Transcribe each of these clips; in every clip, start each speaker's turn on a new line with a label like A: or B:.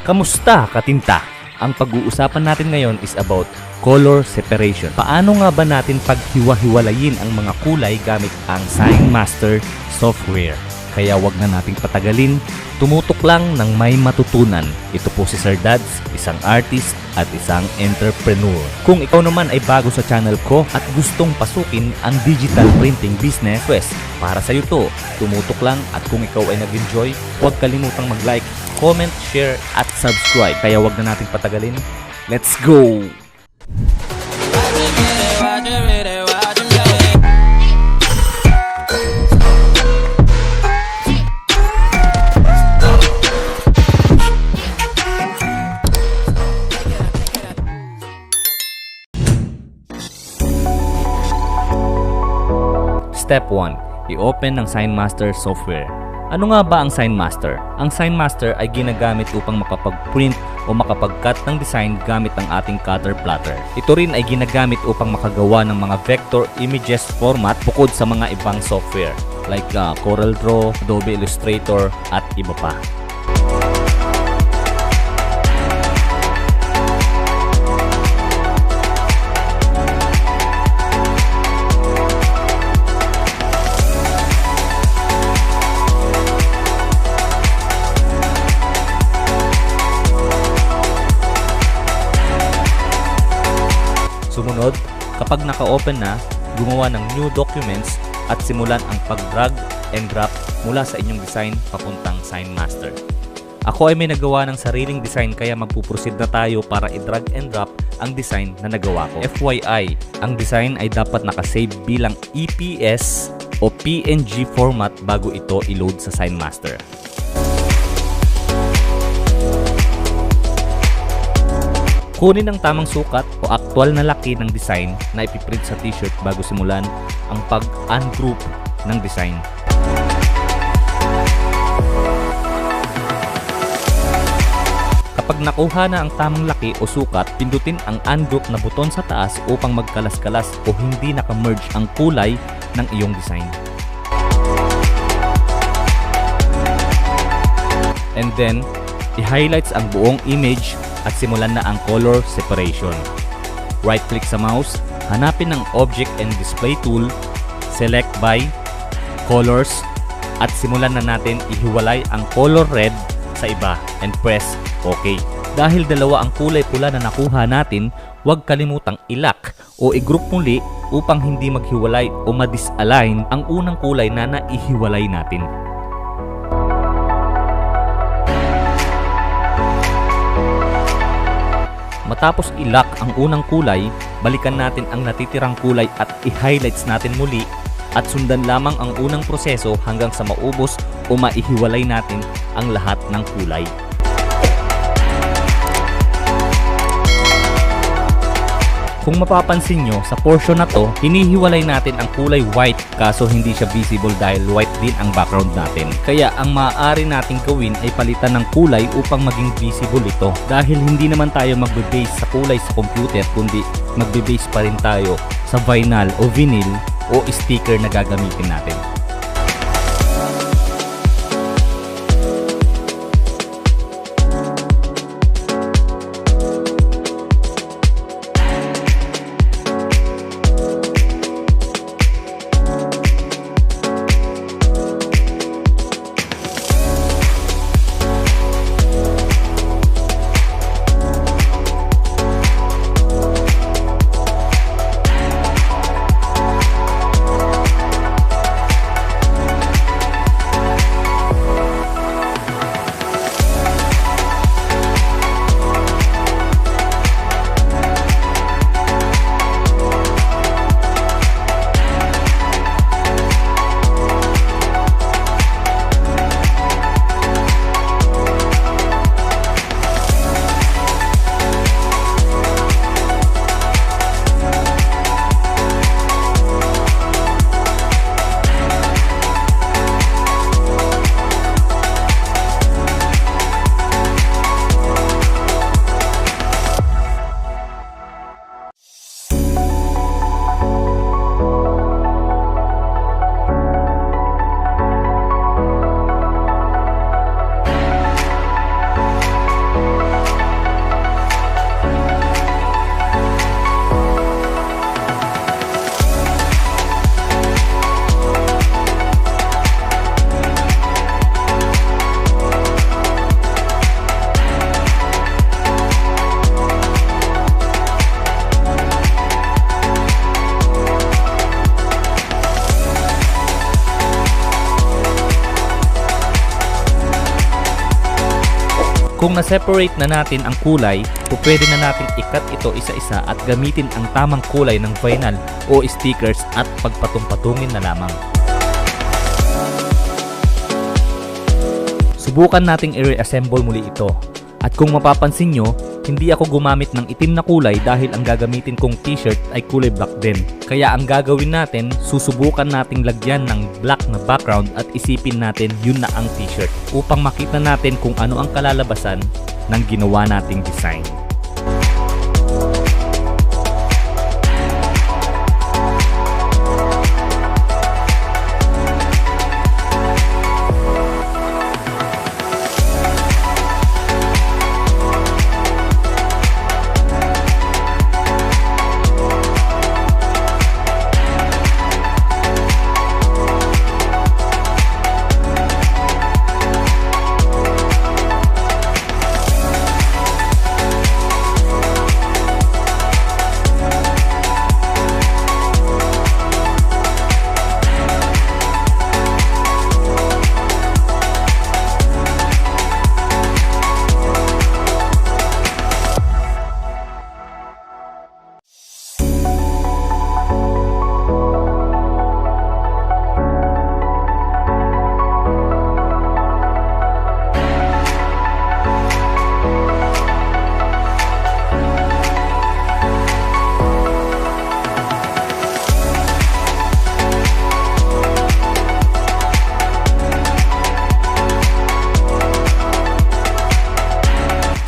A: Kamusta, katinta? Ang pag-uusapan natin ngayon is about color separation. Paano nga ba natin paghiwa-hiwalayin ang mga kulay gamit ang SignMaster software? Kaya wag na nating patagalin, tumutok lang ng may matutunan. Ito po si Sir Dads, isang artist at isang entrepreneur. Kung ikaw naman ay bago sa channel ko at gustong pasukin ang digital printing business, pues para sa'yo to, tumutok lang. At kung ikaw ay nag-enjoy, huwag kalimutang mag-like, comment, share at subscribe. Kaya wag na nating patagalin, let's go! Step 1. I-open ng SignMaster software. Ano nga ba ang SignMaster? Ang SignMaster ay ginagamit upang makapag-print o makapag-cut ng design gamit ang ating cutter plotter. Ito rin ay ginagamit upang makagawa ng mga vector images format bukod sa mga ibang software like CorelDRAW, Adobe Illustrator at iba pa. Sumunod, kapag naka-open na, gumawa ng new documents at simulan ang pag-drag and drop mula sa inyong design papuntang SignMaster. Ako ay may nagawa ng sariling design kaya magpuproceed na tayo para i-drag and drop ang design na nagawa ko. FYI, ang design ay dapat nakasave bilang EPS o PNG format bago ito i-load sa SignMaster. Kunin ang tamang sukat o aktwal na laki ng design na ipiprint sa t-shirt bago simulan ang pag-ungroup ng design. Kapag nakuha na ang tamang laki o sukat, pindutin ang ungroup na buton sa taas upang magkalas-kalas o hindi naka-merge ang kulay ng iyong design. And then, i-highlights ang buong image at simulan na ang color separation. Right-click sa mouse, hanapin ang Object and Display tool, select by, colors, at simulan na natin ihiwalay ang color red sa iba and press OK. Dahil dalawa ang kulay pula na nakuha natin, huwag kalimutang i-lock o i-group muli upang hindi maghiwalay o ma-disalign ang unang kulay na naihiwalay natin. Matapos i-lock ang unang kulay, balikan natin ang natitirang kulay at i-highlights natin muli at sundan lamang ang unang proseso hanggang sa maubos o maihiwalay natin ang lahat ng kulay. Kung mapapansin nyo, sa portion na to, hinihiwalay natin ang kulay white kaso hindi siya visible dahil white din ang background natin. Kaya ang maaari nating gawin ay palitan ng kulay upang maging visible ito. Dahil hindi naman tayo magbe-base sa kulay sa computer kundi magbe-base pa rin tayo sa vinyl o vinyl o sticker na gagamitin natin. Kung na-separate na natin ang kulay, pwede na natin ikat ito isa-isa at gamitin ang tamang kulay ng vinyl o stickers at pagpatong-patungin na lamang. Subukan nating i-reassemble muli ito. At kung mapapansin nyo, hindi ako gumamit ng itim na kulay dahil ang gagamitin kong t-shirt ay kulay black din. Kaya ang gagawin natin, susubukan nating lagyan ng black na background at isipin natin yun na ang t-shirt upang makita natin kung ano ang kalalabasan ng ginawa nating design.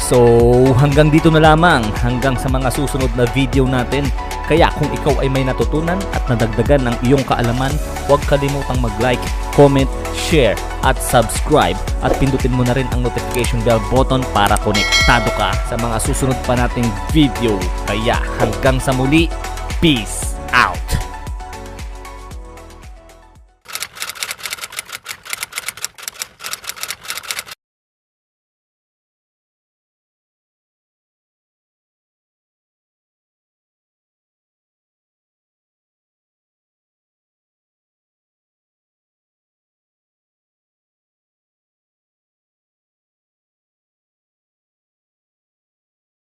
A: So hanggang dito na lamang, hanggang sa mga susunod na video natin. Kaya kung ikaw ay may natutunan at nadagdagan ng iyong kaalaman, huwag kalimutang mag-like, comment, share at subscribe at pindutin mo na rin ang notification bell button para konektado ka sa mga susunod pa nating video. Kaya hanggang sa muli, peace!